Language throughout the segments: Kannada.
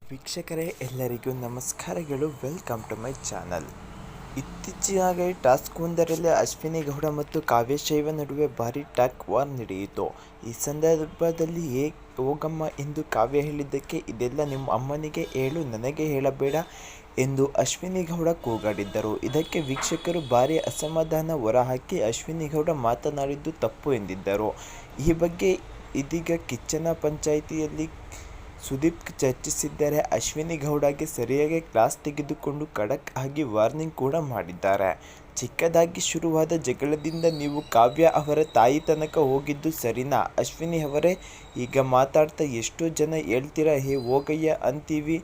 ವೀಕ್ಷಕರೇ ಎಲ್ಲರಿಗೂ ನಮಸ್ಕಾರಗಳು. Welcome to my channel. ಇತ್ತೀಚೆಗೆ ಟಾಸ್ಕ್ ಒಂದರಲ್ಲಿ ಅಶ್ವಿನಿ ಗೌಡ ಮತ್ತು ಕಾವ್ಯ ಶೈವ ನಡುವೆ ಭಾರಿ ಟಾಕ್ ವಾರ್ ನಡೆಯಿತು. ಈ ಸಂದರ್ಭದಲ್ಲಿ ಹೋಗಮ್ಮ ಎಂದು ಕಾವ್ಯ ಹೇಳಿದ್ದಕ್ಕೆ ಇದೆಲ್ಲ ನಿಮ್ಮ ಅಮ್ಮನಿಗೆ ಹೇಳು, ನನಗೆ ಹೇಳಬೇಡ ಎಂದು ಅಶ್ವಿನಿ ಗೌಡ ಕೂಗಾಡಿದ್ದರು. ಇದಕ್ಕೆ ವೀಕ್ಷಕರು ಭಾರಿ ಅಸಮಾಧಾನ ಹೊರಹಾಕಿ ಅಶ್ವಿನಿ ಗೌಡ ಮಾತನಾಡಿದ್ದು ತಪ್ಪು ಎಂದಿದ್ದರು. ಈ ಬಗ್ಗೆ ಇದೀಗ ಕಿಚ್ಚನ ಪಂಚಾಯಿತಿಯಲ್ಲಿ ಸುದೀಪ್ ಚರ್ಚಿಸಿದ್ದಾರೆ. ಅಶ್ವಿನಿ ಗೌಡಗೆ ಸರಿಯಾಗಿ ಕ್ಲಾಸ್ ತೆಗೆದುಕೊಂಡು ಖಡಕ್ ಆಗಿ ವಾರ್ನಿಂಗ್ ಕೂಡ ಮಾಡಿದ್ದಾರೆ. ಚಿಕ್ಕದಾಗಿ ಶುರುವಾದ ಜಗಳದಿಂದ ನೀವು ಕಾವ್ಯ ಅವರ ತಾಯಿ ತನಕ ಹೋಗಿದ್ದು ಸರಿನಾ? ಅಶ್ವಿನಿ ಅವರೇ, ಈಗ ಮಾತಾಡ್ತಾ ಎಷ್ಟೋ ಜನ ಹೇಳ್ತೀರಾ ಹೇ ಹೋಗಯ್ಯ ಅಂತೀವಿ,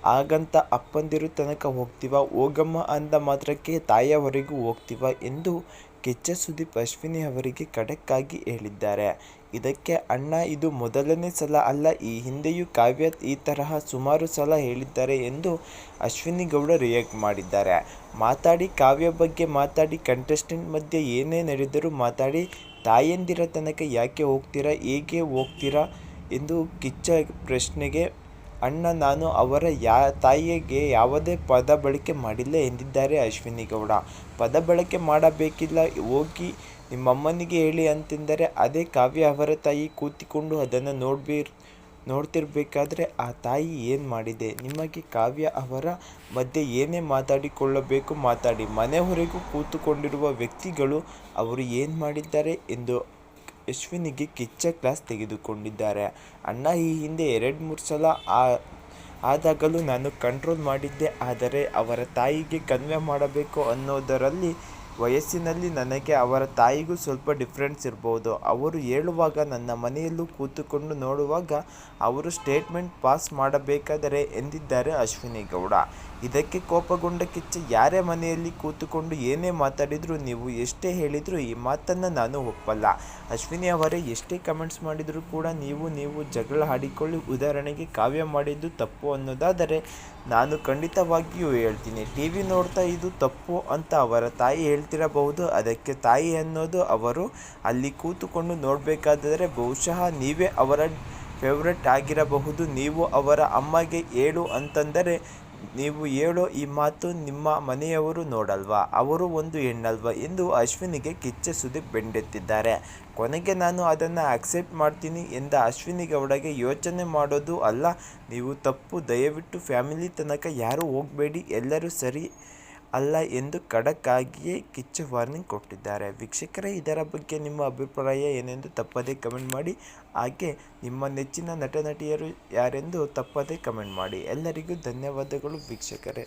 ಹಾಗಂತ ಅಪ್ಪಂದಿರು ತನಕ ಹೋಗ್ತೀವ, ಹೋಗಮ್ಮ ಅಂದ ಮಾತ್ರಕ್ಕೆ ತಾಯಿಯವರೆಗೂ ಹೋಗ್ತೀವ ಎಂದು ಕಿಚ್ಚ ಸುದೀಪ್ ಅಶ್ವಿನಿ ಅವರಿಗೆ ಖಡಕ್ ಆಗಿ ಹೇಳಿದ್ದಾರೆ. ಇದಕ್ಕೆ ಅಣ್ಣ, ಇದು ಮೊದಲನೇ ಸಲ ಅಲ್ಲ, ಈ ಹಿಂದೆಯೂ ಕಾವ್ಯ ಈ ತರಹ ಸುಮಾರು ಸಲ ಹೇಳಿದ್ದಾರೆ ಎಂದು ಅಶ್ವಿನಿ ಗೌಡ ರಿಯಾಕ್ಟ್ ಮಾಡಿದ್ದಾರೆ. ಮಾತಾಡಿ, ಕಾವ್ಯ ಬಗ್ಗೆ ಮಾತಾಡಿ, ಕಂಟೆಸ್ಟೆಂಟ್ ಮಧ್ಯೆ ಏನೇ ನಡೆದರೂ ಮಾತಾಡಿ, ತಾಯಂದಿರ ತನಕ ಯಾಕೆ ಹೋಗ್ತೀರಾ, ಹೇಗೆ ಹೋಗ್ತೀರಾ ಎಂದು ಕಿಚ್ಚ ಪ್ರಶ್ನೆಗೆ ಅಣ್ಣ, ನಾನು ಅವರ ತಾಯಿಗೆ ಯಾವುದೇ ಪದ ಬಳಕೆ ಮಾಡಿಲ್ಲ ಎಂದಿದ್ದಾರೆ ಅಶ್ವಿನಿ ಗೌಡ. ಪದ ಬಳಕೆ ಮಾಡಬೇಕಿಲ್ಲ, ಹೋಗಿ ನಿಮ್ಮಮ್ಮನಿಗೆ ಹೇಳಿ ಅಂತೆಂದರೆ ಅದೇ ಕಾವ್ಯ ಅವರ ತಾಯಿ ಕೂತಿಕೊಂಡು ಅದನ್ನು ನೋಡ್ತಿರ್ಬೇಕಾದ್ರೆ ಆ ತಾಯಿ ಏನು ಮಾಡಿದೆ? ನಿಮಗೆ ಕಾವ್ಯ ಅವರ ಮಧ್ಯೆ ಏನೇ ಮಾತಾಡಿಕೊಳ್ಳಬೇಕು ಮಾತಾಡಿ, ಮನೆ ಹೊರಗೂ ಕೂತುಕೊಂಡಿರುವ ವ್ಯಕ್ತಿಗಳು ಅವರು ಏನು ಮಾಡಿದ್ದಾರೆ ಎಂದು ಅಶ್ವಿನಿಗೆ ಕಿಚ್ಚ ಕ್ಲಾಸ್ ತೆಗೆದುಕೊಂಡಿದ್ದಾರೆ. ಅಣ್ಣ, ಈ ಹಿಂದೆ 2-3 ಸಲ ಆದಾಗಲೂ ನಾನು ಕಂಟ್ರೋಲ್ ಮಾಡಿದ್ದೆ, ಆದರೆ ಅವರ ತಾಯಿಗೆ ಕನ್ವೆ ಮಾಡಬೇಕು ಅನ್ನೋದರಲ್ಲಿ ವಯಸ್ಸಿನಲ್ಲಿ ನನಗೆ ಅವರ ತಾಯಿಗೂ ಸ್ವಲ್ಪ ಡಿಫ್ರೆನ್ಸ್ ಇರ್ಬೋದು. ಅವರು ಹೇಳುವಾಗ ನನ್ನ ಮನೆಯಲ್ಲೂ ಕೂತುಕೊಂಡು ನೋಡುವಾಗ ಅವರು ಸ್ಟೇಟ್ಮೆಂಟ್ ಪಾಸ್ ಮಾಡಬೇಕಾದರೆ ಎಂದಿದ್ದಾರೆ ಅಶ್ವಿನಿ ಗೌಡ. ಇದಕ್ಕೆ ಕೋಪಗೊಂಡ ಕಿಚ್ಚ, ಯಾರೇ ಮನೆಯಲ್ಲಿ ಕೂತುಕೊಂಡು ಏನೇ ಮಾತಾಡಿದ್ರು, ನೀವು ಎಷ್ಟೇ ಹೇಳಿದ್ರು ಈ ಮಾತನ್ನು ನಾನು ಒಪ್ಪಲ್ಲ. ಅಶ್ವಿನಿ ಅವರೇ, ಎಷ್ಟೇ ಕಮೆಂಟ್ಸ್ ಮಾಡಿದರೂ ಕೂಡ ನೀವು ಜಗಳ ಆಡಿಕೊಳ್ಳಿ. ಉದಾಹರಣೆಗೆ ಕಾವ್ಯ ಮಾಡಿದ್ದು ತಪ್ಪು ಅನ್ನೋದಾದರೆ ನಾನು ಖಂಡಿತವಾಗಿಯೂ ಹೇಳ್ತೀನಿ, ಟಿವಿ ನೋಡ್ತಾ ಇದು ತಪ್ಪು ಅಂತ ಅವರ ತಾಯಿ ಹೇಳ್ತಿರಬಹುದು. ಅದಕ್ಕೆ ತಾಯಿ ಅನ್ನೋದು ಅವರು ಅಲ್ಲಿ ಕೂತುಕೊಂಡು ನೋಡಬೇಕಾದರೆ ಬಹುಶಃ ನೀವೇ ಅವರ ಫೇವ್ರೆಟ್ ಆಗಿರಬಹುದು. ನೀವು ಅವರ ಅಮ್ಮಗೆ ಹೇಳು ಅಂತಂದರೆ ನೀವು ಹೇಳೋ ಈ ಮಾತು ನಿಮ್ಮ ಮನೆಯವರು ನೋಡಲ್ವಾ, ಅವರು ಒಂದು ಹೆಣ್ಣಲ್ವಾ ಎಂದು ಅಶ್ವಿನಿಗೆ ಕಿಚ್ಚ ಸುದೀಪ್ ಬೆಂಡೆತ್ತಿದ್ದಾರೆ. ಕೊನೆಗೆ ನಾನು ಅದನ್ನು ಅಕ್ಸೆಪ್ಟ್ ಮಾಡ್ತೀನಿ ಎಂದ ಅಶ್ವಿನಿ ಗೌಡಗೆ ಯೋಚನೆ ಮಾಡೋದು ಅಲ್ಲ ನೀವು ತಪ್ಪು, ದಯವಿಟ್ಟು ಫ್ಯಾಮಿಲಿ ತನಕ ಯಾರೂ ಹೋಗಬೇಡಿ, ಎಲ್ಲರೂ ಸರಿ ಅಲ್ಲ ಎಂದು ಖಡಕ್ ಆಗಿಯೇ ಕಿಚ್ಚ ವಾರ್ನಿಂಗ್ ಕೊಟ್ಟಿದ್ದಾರೆ. ವೀಕ್ಷಕರೇ, ಇದರ ಬಗ್ಗೆ ನಿಮ್ಮ ಅಭಿಪ್ರಾಯ ಏನೆಂದು ತಪ್ಪದೇ ಕಮೆಂಟ್ ಮಾಡಿ. ಹಾಗೆ ನಿಮ್ಮ ನೆಚ್ಚಿನ ನಟ ನಟಿಯರು ಯಾರೆಂದು ತಪ್ಪದೇ ಕಮೆಂಟ್ ಮಾಡಿ. ಎಲ್ಲರಿಗೂ ಧನ್ಯವಾದಗಳು ವೀಕ್ಷಕರೇ.